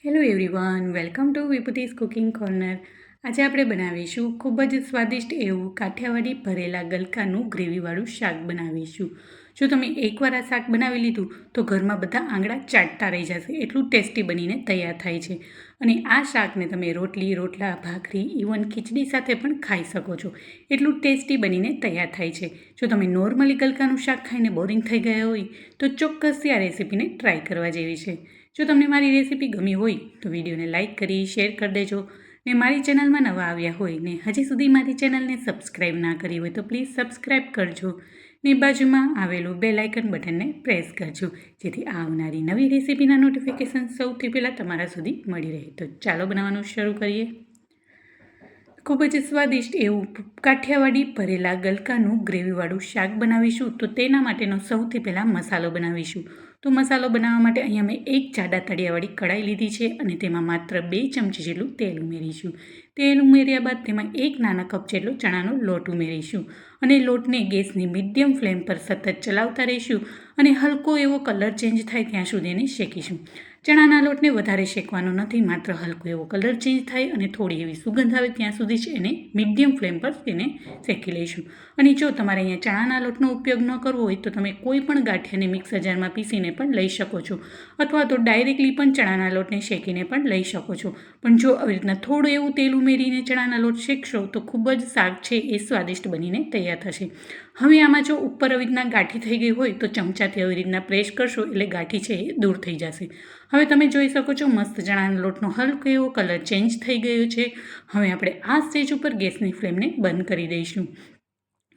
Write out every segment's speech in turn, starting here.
Hello everyone, welcome to વિભૂતિસ cooking corner. આજે આપણે બનાવીશું ખૂબ જ સ્વાદિષ્ટ એવું કાઠિયાવાડી ભરેલા ગલકાનું ગ્રેવીવાળું શાક બનાવીશું. જો તમે એકવાર આ શાક બનાવી લીધું તો ઘરમાં બધા આંગળા ચાટતા રહી જશે, એટલું ટેસ્ટી બનીને તૈયાર થાય છે. અને આ શાકને તમે રોટલી, રોટલા, ભાખરી, ઇવન ખીચડી સાથે પણ ખાઈ શકો છો, એટલું ટેસ્ટી બનીને તૈયાર થાય છે. જો તમે નોર્મલી ગલકાનું શાક ખાઈને બોરિંગ થઈ ગયા હોય તો ચોક્કસથી આ રેસીપીને ટ્રાય કરવા જેવી છે. જો તમને મારી રેસીપી ગમી હોય તો વિડીયોને લાઇક કરી શેર કરી દેજો. ને મારી ચેનલમાં નવા આવ્યા હોય ને હજી સુધી મારી ચેનલને સબસ્ક્રાઈબ ના કરી હોય તો પ્લીઝ સબસ્ક્રાઈબ કરજો. ને બાજુમાં આવેલું બેલ આઇકન બટનને પ્રેસ કરજો, જેથી આવનારી નવી રેસીપીના નોટિફિકેશન સૌથી પહેલાં તમારા સુધી મળી રહે. તો ચાલો બનાવવાનું શરૂ કરીએ. ખૂબ જ સ્વાદિષ્ટ એવું કાઠિયાવાડી ભરેલા ગલકાનું ગ્રેવીવાળું શાક બનાવીશું. તો તેના માટેનો સૌથી પહેલાં મસાલો બનાવીશું. તો મસાલો બનાવવા માટે અહીંયા મેં એક જાડા તળિયાવાળી કઢાઈ લીધી છે અને તેમાં માત્ર 2 ચમચી જેટલું તેલ ઉમેરીશું. તેલ ઉમેર્યા બાદ તેમાં 1 નાના કપ જેટલો ચણાનો લોટ ઉમેરીશું અને લોટને ગેસની મીડિયમ ફ્લેમ પર સતત ચલાવતા રહીશું અને હલકો એવો કલર ચેન્જ થાય ત્યાં સુધી એને શેકીશું. ચણાના લોટને વધારે શેકવાનો નથી, માત્ર હલકો એવો કલર ચેન્જ થાય અને થોડી એવી સુગંધ આવે ત્યાં સુધી જ એને મીડિયમ ફ્લેમ પર તેને શેકી લઈશું. અને જો તમારે અહીંયા ચણાના લોટનો ઉપયોગ ન કરવો હોય તો તમે કોઈ પણ ગાંઠિયાને મિક્સર જારમાં પીસીને પણ લઈ શકો છો, અથવા તો ડાયરેક્ટલી પણ ચણાના લોટને શેકીને પણ લઈ શકો છો. પણ જો આવી રીતના થોડું એવું તેલ ઉમેરીને ચણાના લોટ શેકશો તો ખૂબ જ શાક છે એ સ્વાદિષ્ટ બનીને તૈયાર થશે. હવે આમાં જો ઉપર આવી રીતના ગાંઠી થઈ ગઈ હોય તો ચમચાથી આવી રીતના પ્રેસ કરશો એટલે ગાંઠી છે એ દૂર થઈ જશે. હવે તમે જોઈ શકો છો મસ્ત ચણાના લોટનો હલકો એવો કલર ચેન્જ થઈ ગયો છે. હવે આપણે આ સ્ટેજ ઉપર ગેસની ફ્લેમને બંધ કરી દઈશું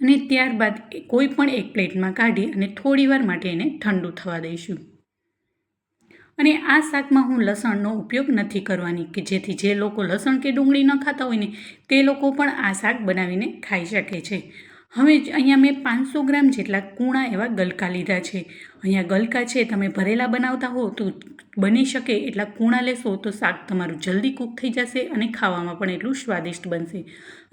અને ત્યારબાદ કોઈ પણ એક પ્લેટમાં કાઢી અને થોડીવાર માટે એને ઠંડુ થવા દઈશું. અને આ શાકમાં હું લસણનો ઉપયોગ નથી કરવાની, કે જેથી જે લોકો લસણ કે ડુંગળી ન ખાતા હોય ને તે લોકો પણ આ શાક બનાવીને ખાઈ શકે છે. હવે અહીંયા મેં 500 ગ્રામ જેટલા કૂણા એવા ગલકા લીધા છે. અહીંયા ગલકા છે તમે ભરેલા બનાવતા હો તો બની શકે એટલા કૂણા લેશો તો શાક તમારું જલ્દી કૂક થઈ જશે અને ખાવામાં પણ એટલું સ્વાદિષ્ટ બનશે.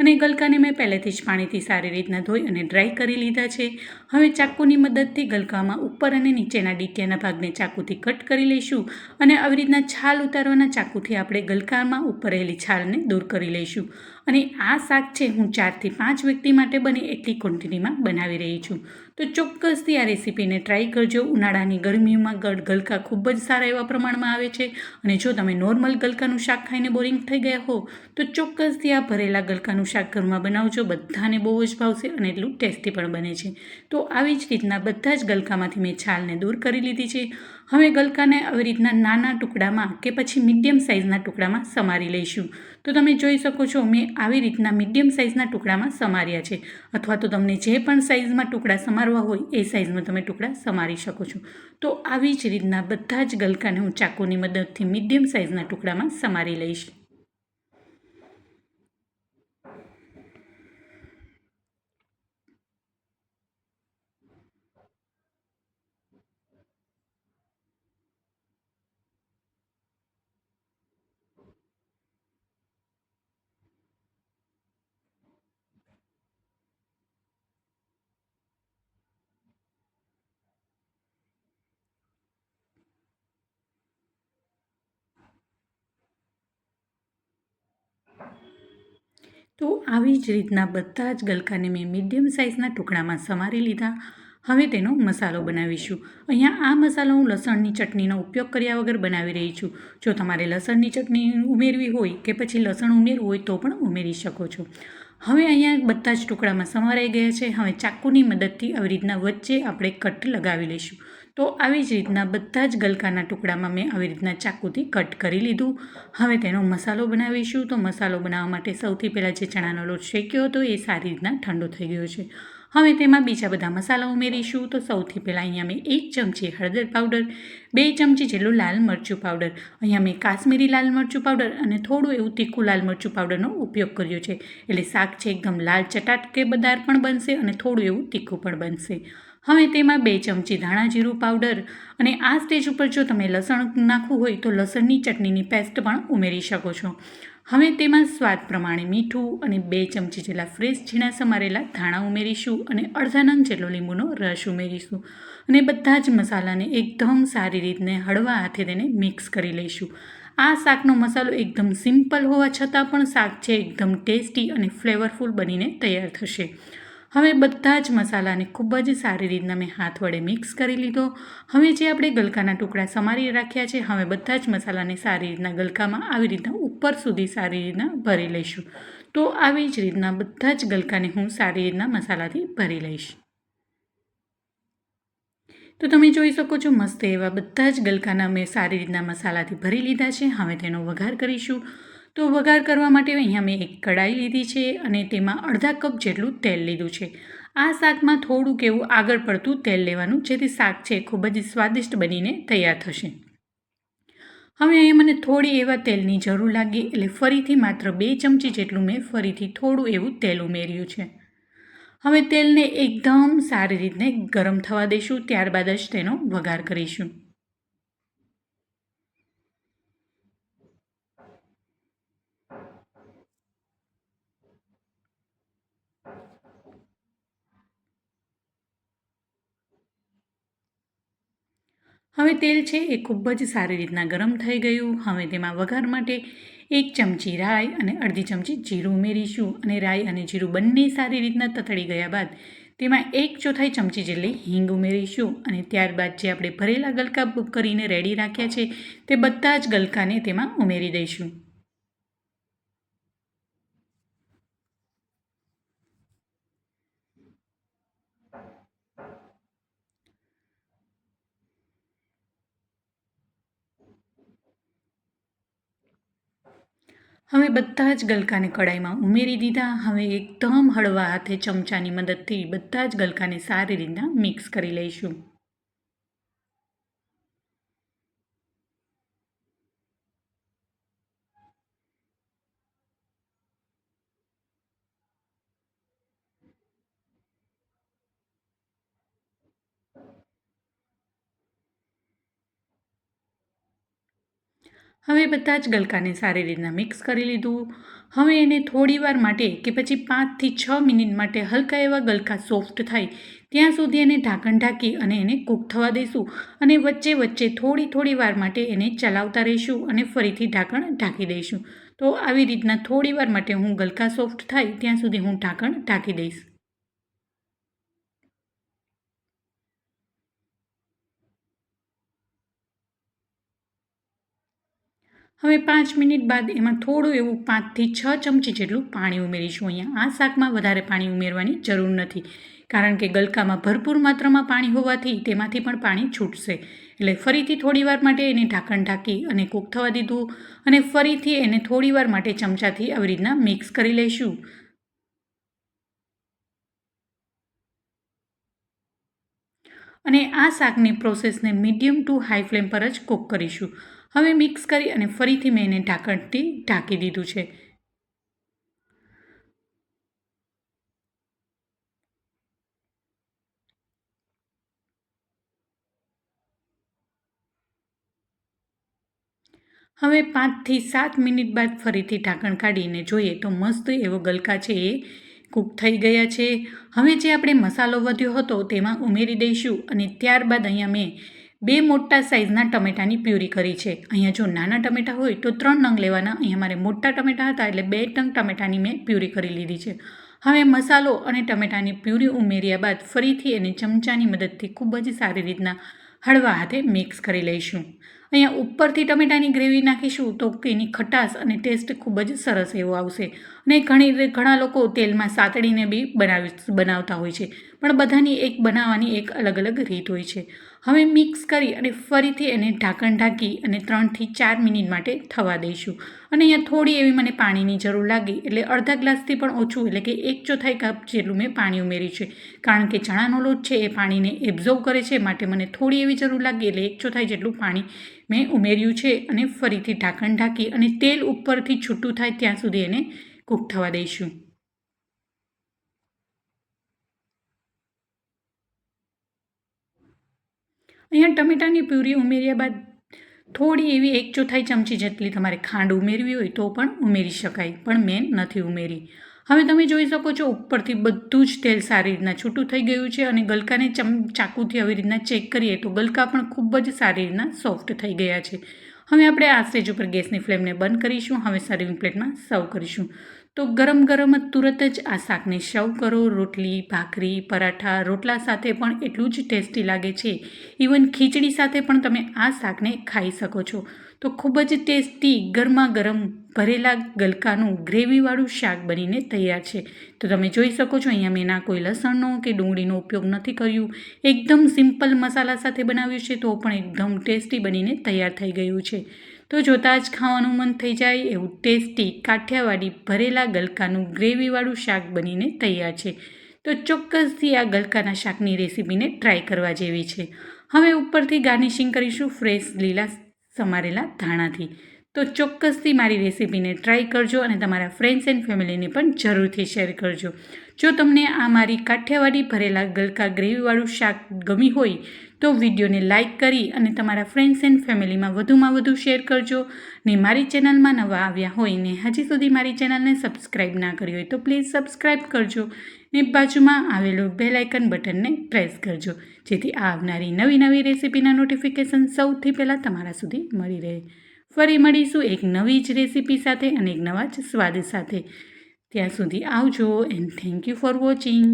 અને ગલકાને મેં પહેલેથી જ પાણીથી સારી રીતના ધોઈ અને ડ્રાય કરી લીધા છે. હવે ચાકુની મદદથી ગલકામાં ઉપર અને નીચેના ડીટીયાના ભાગને ચાકુથી કટ કરી લઈશું અને આવી રીતના છાલ ઉતારવાના ચાકુથી આપણે ગલકામાં ઉપર રહેલી છાલને દૂર કરી લઈશું. અને આ શાક છે હું 4 થી 5 વ્યક્તિ માટે બને એટલી ક્વોન્ટિટીમાં બનાવી રહી છું. તો ચોક્કસથી આ રેસીપીને ટ્રાય કરજો. ઉનાળાની ગરમીમાં ગલકા ખૂબ જ સારા એવા પ્રમાણમાં આવે છે. અને જો તમે નોર્મલ ગલકાનું શાક ખાઈને બોરિંગ થઈ ગયા હો તો ચોક્કસથી આ ભરેલા ગલકાનું શાક ઘરમાં બનાવજો, બધાને બહુ જ ભાવશે અને એટલું ટેસ્ટી પણ બને છે. તો આવી જ રીતના બધા જ ગલકામાંથી મેં છાલને દૂર કરી લીધી છે. હવે ગલકાને આવી રીતના નાના ટુકડામાં કે પછી મીડિયમ સાઇઝના ટુકડામાં સમારી લઈશું. તો તમે જોઈ શકો છો મેં આવી રીતના મીડિયમ સાઇઝના ટુકડામાં સમાર્યા છે, અથવા તો તમને જે પણ સાઇઝમાં ટુકડા સમારવા હોય એ સાઇઝમાં તમે ટુકડા સમારી શકો છો. તો આવી જ રીતના બધા જ ગલકાને હું ચાકુની મદદથી મીડિયમ સાઇઝના ટુકડામાં સમારી લઈશ. તો આવી જ રીતના બધા જ ગલકાને મેં મીડિયમ સાઇઝના ટુકડામાં સમારી લીધા. હવે તેનો મસાલો બનાવીશું. અહીંયા આ મસાલો હું લસણની ચટણીનો ઉપયોગ કર્યા વગર બનાવી રહી છું. જો તમારે લસણની ચટણી ઉમેરવી હોય કે પછી લસણ ઉમેરવું હોય તો પણ ઉમેરી શકો છો. હવે અહીંયા બધા જ ટુકડામાં સમારાઈ ગયા છે. હવે ચાકુની મદદથી આવી રીતના વચ્ચે આપણે કટ લગાવી લઈશું. તો આવી જ રીતના બધા જ ગલકાના ટુકડામાં મેં આવી રીતના ચાકુથી કટ કરી લીધું. હવે તેનો મસાલો બનાવીશું. તો મસાલો બનાવવા માટે સૌથી પહેલાં જે ચણાનો લોટ શેક્યો હતો એ સારી રીતના ઠંડો થઈ ગયો છે. હવે તેમાં બીજા બધા મસાલા ઉમેરીશું. તો સૌથી પહેલાં અહીંયા મેં 1 ચમચી હળદર પાવડર, 2 ચમચી જેટલું લાલ મરચું પાવડર, અહીંયા મેં કાશ્મીરી લાલ મરચું પાવડર અને થોડું એવું તીખું લાલ મરચું પાવડરનો ઉપયોગ કર્યો છે. એટલે શાક છે એકદમ લાલ ચટાકેદાર પણ બનશે અને થોડું એવું તીખું પણ બનશે. હવે તેમાં 2 ચમચી ધાણા જીરું પાવડર, અને આ સ્ટેજ ઉપર જો તમે લસણ નાખવું હોય તો લસણની ચટણીની પેસ્ટ પણ ઉમેરી શકો છો. હવે તેમાં સ્વાદ પ્રમાણે મીઠું અને 2 ચમચી જેટલા ફ્રેશ ઝીણા સમારેલા ધાણા ઉમેરીશું અને અડધા નંગ જેટલો લીંબુનો રસ ઉમેરીશું. અને બધા જ મસાલાને એકદમ સારી રીતને હળવા હાથે તેને મિક્સ કરી લઈશું. આ શાકનો મસાલો એકદમ સિમ્પલ હોવા છતાં પણ શાક છે એકદમ ટેસ્ટી અને ફ્લેવરફુલ બનીને તૈયાર થશે. હવે બધા જ મસાલાને ખૂબ જ સારી રીતના મેં હાથ વડે મિક્સ કરી લીધો. હવે જે આપણે ગલકાના ટુકડા સમારી રાખ્યા છે, હવે બધા જ મસાલાને સારી રીતના ગલકામાં આવી રીતના ઉપર સુધી સારી રીતના ભરી લઈશું. તો આવી જ રીતના બધા જ ગલકાને હું સારી રીતના મસાલાથી ભરી લઈશ. તો તમે જોઈ શકો છો મસ્ત એવા બધા જ ગલકાના મેં સારી રીતના મસાલાથી ભરી લીધા છે. હવે તેનો વઘાર કરીશું. તો વઘાર કરવા માટે અહીંયા મેં એક કઢાઈ લીધી છે અને તેમાં અડધા કપ જેટલું તેલ લીધું છે. આ શાકમાં થોડુંક એવું આગળ પડતું તેલ લેવાનું, જેથી શાક છે ખૂબ જ સ્વાદિષ્ટ બનીને તૈયાર થશે. હવે અહીંયા મને થોડી એવા તેલની જરૂર લાગી, એટલે ફરીથી માત્ર 2 ચમચી જેટલું મેં ફરીથી થોડું એવું તેલ ઉમેર્યું છે. હવે તેલને એકદમ સારી રીતને ગરમ થવા દઈશું, ત્યારબાદ જ તેનો વઘાર કરીશું. હવે તેલ છે એ ખૂબ જ સારી રીતના ગરમ થઈ ગયું. હવે તેમાં વઘાર માટે 1 ચમચી રાઈ અને અડધી ચમચી જીરું ઉમેરીશું અને રાઈ અને જીરું બંને સારી રીતના તતડી ગયા બાદ તેમાં 1/4 ચમચી જેટલી હિંગ ઉમેરીશું અને ત્યારબાદ જે આપણે ભરેલા ગલકા કરીને રેડી રાખ્યા છે તે બધા જ ગલકાને તેમાં ઉમેરી દઈશું. હવે બધા જ ગલકાને કઢાઈમાં ઉમેરી દીધા. હવે એકદમ હળવા હાથે ચમચાની મદદથી બધા જ ગલકાને સારી રીતના મિક્સ કરી લઈશું. હવે બધા જ ગલકાને સારી રીતના મિક્સ કરી લીધું. હવે એને થોડીવાર માટે કે પછી 5થી 6 મિનિટ માટે હલકા એવા ગલકા સોફ્ટ થાય ત્યાં સુધી એને ઢાંકણ ઢાંકી અને એને કૂક થવા દઈશું અને વચ્ચે વચ્ચે થોડી વાર માટે એને ચલાવતા રહીશું અને ફરીથી ઢાંકણ ઢાંકી દઈશું. તો આવી રીતના થોડીવાર માટે હું ગલકા સોફ્ટ થાય ત્યાં સુધી હું ઢાંકણ ઢાંકી દઈશ. હવે 5 મિનિટ બાદ એમાં થોડું એવું 5થી 6 ચમચી જેટલું પાણી ઉમેરીશું. અહીંયા આ શાકમાં વધારે પાણી ઉમેરવાની જરૂર નથી, કારણ કે ગલકામાં ભરપૂર માત્રામાં પાણી હોવાથી તેમાંથી પણ પાણી છૂટશે. એટલે ફરીથી થોડીવાર માટે એને ઢાંકણ ઢાંકી અને કૂક થવા દીધું અને ફરીથી એને થોડીવાર માટે ચમચાથી આવી રીતના મિક્સ કરી લઈશું. અને આ શાકની પ્રોસેસને મીડિયમ ટુ હાઈ ફ્લેમ પર જ કૂક કરીશું. હવે મિક્સ કરી અને ફરીથી મેં એને ઢાંકણથી ઢાંકી દીધું છે. હવે 5થી 7 મિનિટ બાદ ફરીથી ઢાંકણ કાઢીને જોઈએ તો મસ્ત એવો ગલકા છે એ કૂક થઈ ગયા છે. હવે જે આપણે મસાલો વધ્યો હતો તેમાં ઉમેરી દઈશું અને ત્યારબાદ અહીંયા મેં 2 મોટા સાઇઝના ટમેટાની પ્યુરી કરી છે. અહીંયા જો નાના ટમેટા હોય તો 3 નંગ લેવાના. અહીંયા મારે મોટા ટમેટા હતા એટલે 2 નંગ ટમેટાની મેં પ્યુરી કરી લીધી છે. હવે મસાલો અને ટમેટાની પ્યુરી ઉમેર્યા બાદ ફરીથી એને ચમચાની મદદથી ખૂબ જ સારી રીતના હળવા હાથે મિક્સ કરી લઈશું. અહીંયા ઉપરથી ટમેટાની ગ્રેવી નાખીશું તો એની ખટાશ અને ટેસ્ટ ખૂબ જ સરસ એવો આવશે. અને ઘણા લોકો તેલમાં સાતડીને બી બનાવતા હોય છે, પણ બધાની બનાવવાની એક અલગ અલગ રીત હોય છે. હવે મિક્સ કરી અને ફરીથી એને ઢાંકણ ઢાંકી અને 3થી 4 મિનિટ માટે થવા દઈશું. અને અહીંયા થોડી એવી મને પાણીની જરૂર લાગી, એટલે અડધા ગ્લાસથી પણ ઓછું, એટલે કે 1/4 કપ જેટલું મેં પાણી ઉમેર્યું છે. કારણ કે ચણાનો લોટ છે એ પાણીને એબ્ઝોર્બ કરે છે, માટે મને થોડી એવી જરૂર લાગી, એટલે 1/4 જેટલું પાણી મેં ઉમેર્યું છે. અને ફરીથી ઢાંકણ ઢાંકી અને તેલ ઉપરથી છૂટું થાય ત્યાં સુધી એને કૂક થવા દઈશું. અહીંયા ટમેટાની પ્યુરી ઉમેર્યા બાદ થોડી એવી 1/4 ચમચી જેટલી તમારે ખાંડ ઉમેરવી હોય તો પણ ઉમેરી શકાય, પણ મેં નથી ઉમેરી. હવે તમે જોઈ શકો છો ઉપરથી બધું જ તેલ સારી રીતના છૂટું થઈ ગયું છે અને ગલકાને ચાકુથી આવી રીતના ચેક કરીએ તો ગલકા પણ ખૂબ જ સારી રીતના સોફ્ટ થઈ ગયા છે. હવે આપણે આ સ્ટેજ ઉપર ગેસની ફ્લેમને બંધ કરીશું. હવે સર્વિંગ પ્લેટમાં સર્વ કરીશું. તો ગરમ ગરમ તુરત જ આ શાકને સર્વ કરો. રોટલી, ભાખરી, પરાઠા, રોટલા સાથે પણ એટલું જ ટેસ્ટી લાગે છે. ઇવન ખીચડી સાથે પણ તમે આ શાકને ખાઈ શકો છો. તો ખૂબ જ ટેસ્ટી ગરમા ગરમ ભરેલા ગલકાનું ગ્રેવીવાળું શાક બનીને તૈયાર છે. તો તમે જોઈ શકો છો અહીંયા મેં ના કોઈ લસણનો કે ડુંગળીનો ઉપયોગ નથી કર્યું. એકદમ સિમ્પલ મસાલા સાથે બનાવ્યું છે તો પણ એકદમ ટેસ્ટી બનીને તૈયાર થઈ ગયું છે. તો જોતાં જ ખાવાનું મન થઈ જાય એવું ટેસ્ટી કાઠિયાવાડી ભરેલા ગલકાનું ગ્રેવીવાળું શાક બનીને તૈયાર છે. તો ચોક્કસથી આ ગલકાના શાકની રેસીપીને ટ્રાય કરવા જેવી છે. હવે ઉપરથી ગાર્નિશિંગ કરીશું ફ્રેશ લીલા સમારેલા ધાણાથી. તો ચોક્કસથી મારી રેસીપીને ટ્રાય કરજો અને તમારા ફ્રેન્ડ્સ એન્ડ ફેમિલીને પણ જરૂરથી શેર કરજો. જો તમને આ મારી કાઠિયાવાડી ભરેલા ગલકા ગ્રેવીવાળું શાક ગમી હોય તો વિડીયોને લાઇક કરી અને તમારા ફ્રેન્ડ્સ એન્ડ ફેમિલીમાં વધુમાં શેર કરજો. ને મારી ચેનલમાં નવા આવ્યા હોય ને હજી સુધી મારી ચેનલને સબસ્ક્રાઈબ ના કરી હોય તો પ્લીઝ સબસ્ક્રાઈબ કરજો. ને બાજુમાં આવેલું બેલ આઇકન બટનને પ્રેસ કરજો જેથી આવનારી નવી રેસીપીના નોટિફિકેશન સૌથી પહેલાં તમારા સુધી મળી રહે. ફરી મળીશું એક નવી જ રેસીપી સાથે અને એક નવા જ સ્વાદ સાથે. ત્યાં સુધી આવજો and thank you for watching.